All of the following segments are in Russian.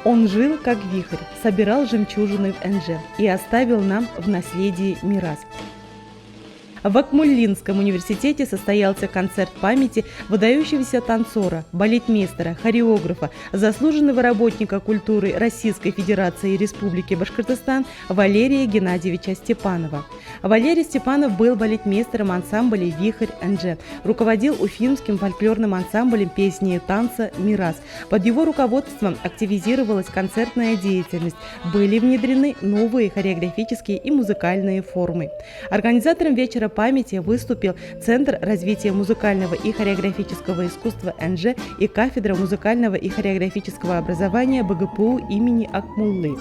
Он жил, как вихрь, собирал жемчужины в Энже и оставил нам в наследии мирас. В Акмолинском университете состоялся концерт памяти выдающегося танцора, балетмейстера, хореографа, заслуженного работника культуры Российской Федерации и Республики Башкортостан Валерия Геннадьевича Степанова. Валерий Степанов был балетмейстером ансамбля «Вихрь Энже», руководил уфимским фольклорным ансамблем песни и танца «Мирас». Под его руководством активизировалась концертная деятельность, были внедрены новые хореографические и музыкальные формы. Организатором вечера памяти выступил Центр развития музыкального и хореографического искусства Энже и кафедра музыкального и хореографического образования БГПУ имени Акмуллы.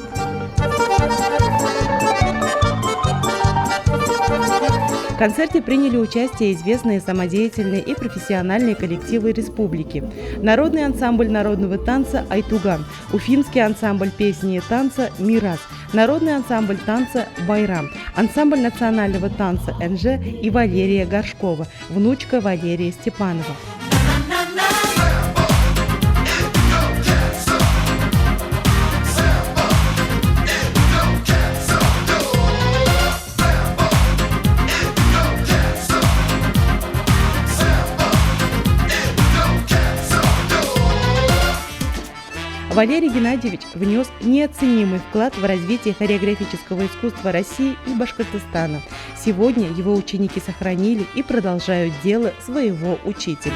В концерте приняли участие известные самодеятельные и профессиональные коллективы республики. Народный ансамбль народного танца «Айтуган», Уфимский ансамбль песни и танца «Мирас», Народный ансамбль танца «Байрам», ансамбль национального танца «Энже» и Валерия Горшкова, внучка Валерия Степанова. Валерий Геннадьевич внес неоценимый вклад в развитие хореографического искусства России и Башкортостана. Сегодня его ученики сохранили и продолжают дело своего учителя.